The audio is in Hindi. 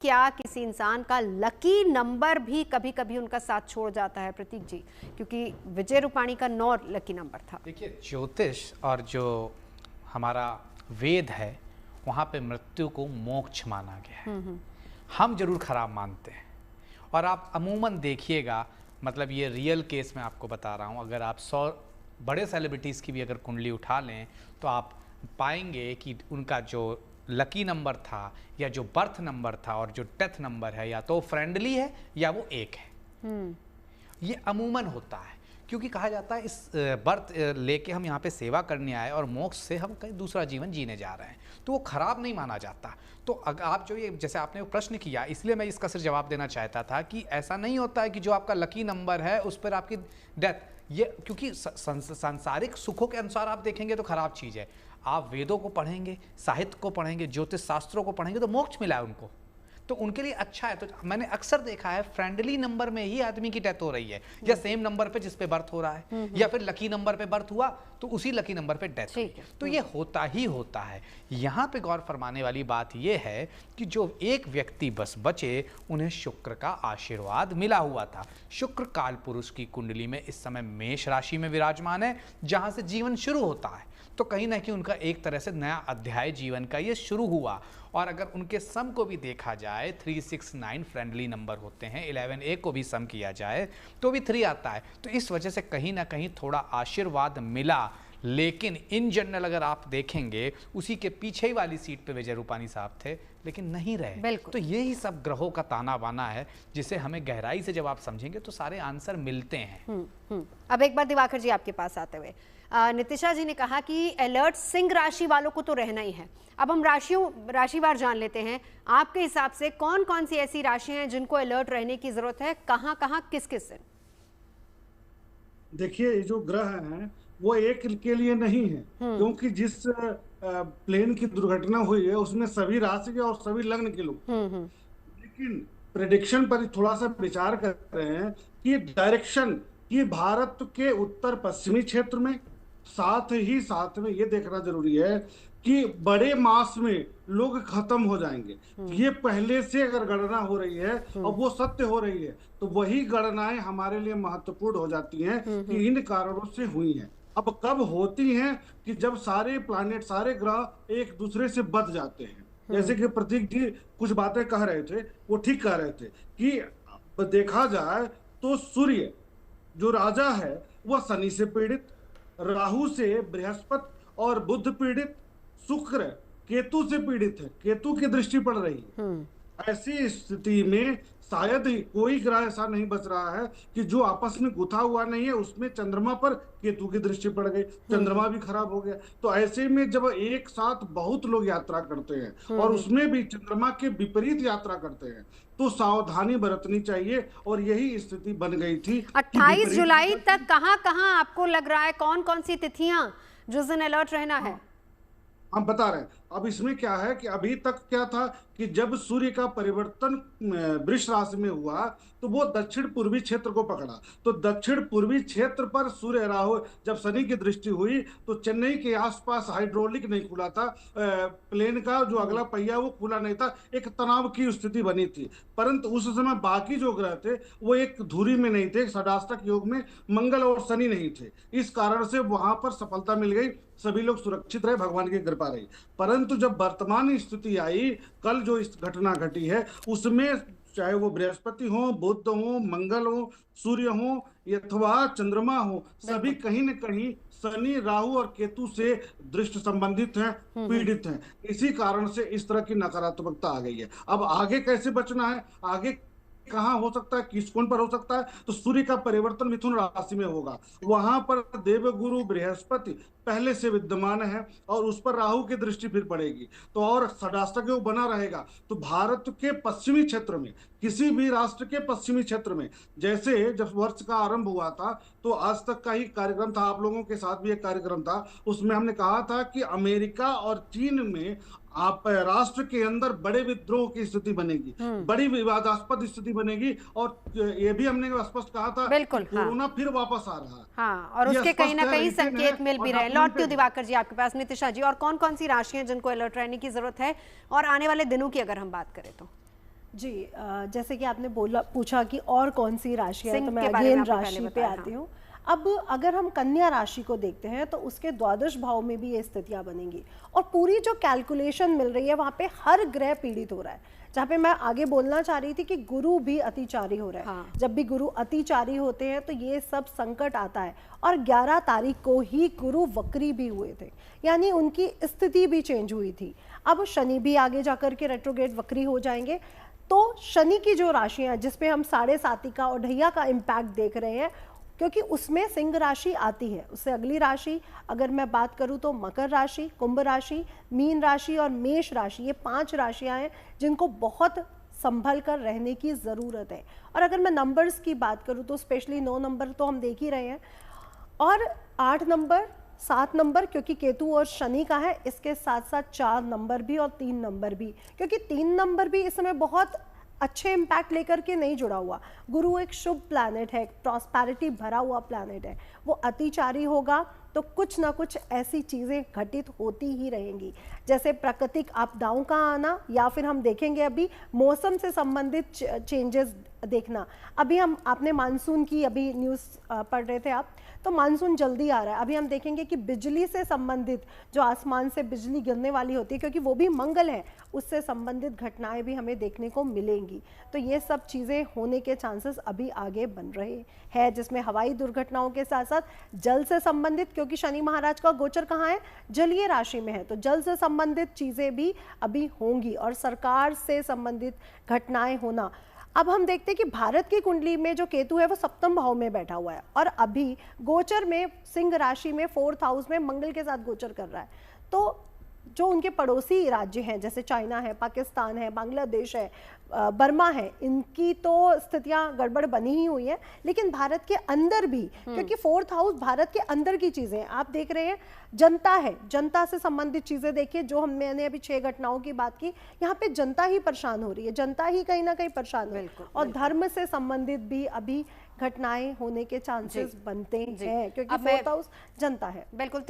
क्या किसी इंसान का लकी नंबर भी कभी कभी उनका साथ छोड़ जाता है प्रतीक जी? क्योंकि विजय रूपाणी का 9 लकी नंबर था। देखिए, ज्योतिष और जो हमारा वेद है वहाँ पे मृत्यु को मोक्ष माना गया है। हम जरूर खराब मानते हैं और आप अमूमन देखिएगा, मतलब ये रियल केस में आपको बता रहा हूँ, अगर आप 100 बड़े सेलिब्रिटीज़ की भी अगर कुंडली उठा लें तो आप पाएंगे कि उनका जो लकी नंबर था या जो बर्थ नंबर था और जो डेथ नंबर है या तो फ्रेंडली है या वो एक है। ये अमूमन होता है क्योंकि कहा जाता है इस बर्थ लेके हम यहाँ पे सेवा करने आए और मोक्ष से हम कहीं दूसरा जीवन जीने जा रहे हैं, तो वो खराब नहीं माना जाता। तो अगर आप जो ये जैसे आपने प्रश्न किया, इसलिए मैं इसका सिर्फ जवाब देना चाहता था कि ऐसा नहीं होता है कि जो आपका लकी नंबर है उस पर आपकी डेथ, ये क्योंकि सांसारिक सुखों के अनुसार आप देखेंगे तो खराब चीज़ है। आप वेदों को पढ़ेंगे, साहित्य को पढ़ेंगे, ज्योतिष शास्त्रों को पढ़ेंगे तो मोक्ष मिला है उनको, तो उनके लिए अच्छा है। तो मैंने अक्सर देखा है फ्रेंडली नंबर में ही आदमी की डेथ हो रही है, या सेम नंबर पे जिस पे बर्थ हो रहा है, या फिर लकी नंबर पे बर्थ हुआ तो उसी लकी नंबर पे डेथ हुई। तो ये होता ही होता है। यहाँ पे गौर फरमाने वाली बात ये है कि जो एक व्यक्ति बस बचे, उन्हें शुक्र का आशीर्वाद मिला हुआ था। शुक्र काल पुरुष की कुंडली में इस समय मेष राशि में विराजमान है, जहां से जीवन शुरू होता है। तो कहीं ना कहीं उनका एक तरह से नया अध्याय जीवन का ये शुरू हुआ। और अगर उनके सम को भी देखा जाए, 369 फ्रेंडली नंबर होते हैं, 11A को भी सम किया जाए तो भी 3 आता है। तो इस वजह से कहीं ना कहीं थोड़ा आशीर्वाद मिला। लेकिन इन जनरल अगर आप देखेंगे, उसी के पीछे ही वाली सीट पे विजय रूपाणी साहब थे, लेकिन नहीं रहे। तो यही सब ग्रहों का ताना बाना है, जिसे हमें गहराई से जब आप समझेंगे तो सारे आंसर मिलते हैं। अब एक बार दिवाकर जी आपके पास आते हुए, नितिशा जी ने कहा कि अलर्ट सिंह राशि वालों को तो रहना ही है। अब हम राशिवार जान लेते हैं। आपके हिसाब से कौन कौन सी ऐसी राशियां हैं जिनको अलर्ट रहने की जरूरत है, कहां कहां किस किस दिन? देखिए, जो ग्रह हैं वो एक के लिए नहीं है, क्योंकि जिस प्लेन की दुर्घटना हुई है उसमें सभी राशि के और सभी लग्न के लोग, लेकिन प्रेडिक्शन पर थोड़ा सा विचार कर रहे हैं कि डायरेक्शन कि भारत के उत्तर पश्चिमी क्षेत्र में, साथ में ये देखना जरूरी है कि बड़े मास में लोग खत्म हो जाएंगे। ये पहले से अगर गणना हो रही है और वो सत्य हो रही है, तो वही गणनाएं हमारे लिए महत्वपूर्ण हो जाती हैं कि इन कारणों से हुई हैं। अब कब होती हैं कि जब सारे प्लैनेट, सारे ग्रह एक दूसरे से बच जाते हैं। जैसे कि प्रतीक जी कुछ बातें कह रहे थे, वो ठीक कह रहे थे कि देखा जाए तो सूर्य जो राजा है वह शनि से पीड़ित, राहु से बृहस्पति और बुध पीड़ित, शुक्र केतु से पीड़ित है, केतु की दृष्टि पड़ रही है। ऐसी स्थिति में शायद ही कोई ग्रह ऐसा नहीं बच रहा है कि जो आपस में गुथा हुआ नहीं है। उसमें चंद्रमा पर केतु की दृष्टि पड़ गई, चंद्रमा भी खराब हो गया। तो ऐसे में जब एक साथ बहुत लोग यात्रा करते हैं और उसमें भी चंद्रमा के विपरीत यात्रा करते हैं, तो सावधानी बरतनी चाहिए। और यही स्थिति बन गई थी। 28 जुलाई तक कहां कहां आपको लग रहा है, कौन कौन सी तिथियां जिस दिन अलर्ट रहना है? हम बता रहे हैं। अब इसमें क्या है कि अभी तक क्या था कि जब सूर्य का परिवर्तन वृष राशि में हुआ तो वो दक्षिण पूर्वी क्षेत्र को पकड़ा। तो दक्षिण पूर्वी क्षेत्र पर सूर्य राहु, जब शनि की दृष्टि हुई तो चेन्नई के आसपास हाइड्रोलिक नहीं खुला था, प्लेन का जो अगला पहिया वो खुला नहीं था, एक तनाव की स्थिति बनी थी। परंतु उस समय बाकी जो ग्रह थे वो एक धुरी में नहीं थे, षडाष्टक योग में मंगल और शनि नहीं थे। इस कारण से वहां पर सफलता मिल गई, सभी लोग सुरक्षित रहे, भगवान की कृपा रही। परंतु जब वर्तमान स्थिति आई, कल जो इस घटना घटी है उसमें चाहे वो बृहस्पति हो, बुध हो, मंगल हो, सूर्य हो अथवा चंद्रमा हो, सभी कहीं न कहीं शनि, राहु और केतु से दृष्टि संबंधित हैं, पीड़ित हैं। इसी कारण से इस तरह की नकारात्मकता आ गई है। अब आगे कैसे बचना है, आगे कहां हो सकता है, किस कोण पर हो सकता है, तो सूर्य का परिवर्तन मिथुन राशि में होगा। वहां पर देवगुरु बृहस्पति पहले से विद्यमान है और उस पर राहु की दृष्टि फिर पड़ेगी, तो और षडाष्टक योग बना रहेगा। तो भारत के पश्चिमी क्षेत्र में, किसी भी राष्ट्र के पश्चिमी क्षेत्र में, जैसे जब वर्ष का आरंभ हुआ था तो आज तक का ही कार्यक्रम था, आप लोगों के साथ भी एक कार्यक्रम था, उसमें हमने कहा था कि अमेरिका और चीन में आप राष्ट्र के अंदर बड़े विद्रोह की स्थिति बनेगी, बड़ी विवादास्पद स्थिति बनेगी। और ये भी हमने स्पष्ट कहा था बिल्कुल, कोरोना फिर वापस आ रहा है। हाँ, और उसके कहीं ना कहीं संकेत मिल भी रहे हैं। लौटती हूं दिवाकर जी आपके पास। नितिशा जी, और कौन कौन सी राशियां जिनको अलर्ट रहने की जरूरत है, और आने वाले दिनों की अगर हम बात करें तो? जी, जैसे कि आपने पूछा कि और कौन सी राशि है, तो मैं के बारे में अगेन आपने पहले राशि पे बताया, आती हूँ। अब अगर हम कन्या राशि को देखते हैं तो उसके द्वादश भाव में भी ये स्थितियां बनेंगी और पूरी जो कैलकुलेशन मिल रही है वहाँ पे हर ग्रह पीड़ित हो रहा है। जहाँ पे मैं आगे बोलना चाह रही थी कि गुरु भी अतिचारी हो रहा है। हाँ। जब भी गुरु अतिचारी होते हैं तो ये सब संकट आता है और 11 तारीख को ही गुरु वक्री भी हुए थे, यानी उनकी स्थिति भी चेंज हुई थी। अब शनि भी आगे जाकर के रेट्रोग्रेड वक्री हो जाएंगे, तो शनि की जो राशियां जिसपे हम साढ़े सातिका और ढैया का इम्पैक्ट देख रहे हैं, क्योंकि उसमें सिंह राशि आती है, उससे अगली राशि अगर मैं बात करूं तो मकर राशि, कुंभ राशि, मीन राशि और मेष राशि, ये 5 राशियां हैं जिनको बहुत संभल कर रहने की ज़रूरत है। और अगर मैं नंबर्स की बात करूं तो स्पेशली 9 नंबर तो हम देख ही रहे हैं, और 8 नंबर, 7 नंबर क्योंकि केतु और शनि का है, इसके साथ साथ 4 नंबर भी और 3 नंबर भी, क्योंकि 3 नंबर भी इस समय बहुत अच्छे इम्पैक्ट लेकर के नहीं जुड़ा हुआ। गुरु एक शुभ प्लैनेट है, प्रॉस्पेरिटी भरा हुआ प्लैनेट है, वो अतिचारी होगा तो कुछ ना कुछ ऐसी चीज़ें घटित होती ही रहेंगी, जैसे प्राकृतिक आपदाओं का आना, या फिर हम देखेंगे अभी मौसम से संबंधित चेंजेस देखना। अभी आपने मानसून की अभी न्यूज़ पढ़ रहे थे आप, तो मानसून जल्दी आ रहा है। अभी हम देखेंगे कि बिजली से संबंधित, जो आसमान से बिजली गिरने वाली होती है क्योंकि वो भी मंगल है, उससे संबंधित घटनाएं भी हमें देखने को मिलेंगी। तो ये सब चीज़ें होने के चांसेस अभी आगे बन रहे हैं, जिसमें हवाई दुर्घटनाओं के साथ साथ जल से संबंधित, क्योंकि शनि महाराज का गोचर कहाँ है, जलीय राशि में है, तो जल से संबंधित चीज़ें भी अभी होंगी और सरकार से संबंधित घटनाएं होना। अब हम देखते हैं कि भारत की कुंडली में जो केतु है वो सप्तम भाव में बैठा हुआ है और अभी गोचर में सिंह राशि में 4th हाउस में मंगल के साथ गोचर कर रहा है। तो जो उनके पड़ोसी राज्य हैं जैसे चाइना है, पाकिस्तान है, बांग्लादेश है, बर्मा है, इनकी तो स्थितियां गड़बड़ बनी ही हुई है, लेकिन भारत के अंदर भी, क्योंकि 4th हाउस भारत के अंदर की चीजें आप देख रहे हैं, जनता है, जनता से संबंधित चीजें देखिए, जो मैंने अभी 6 घटनाओं की बात की, यहाँ पे जनता ही परेशान हो रही है, जनता ही कहीं ना कहीं परेशान है, और धर्म से संबंधित भी अभी घटनाएं होने के चांसेस बनते हैं, क्योंकि 4th हाउस जनता है। बिल्कुल।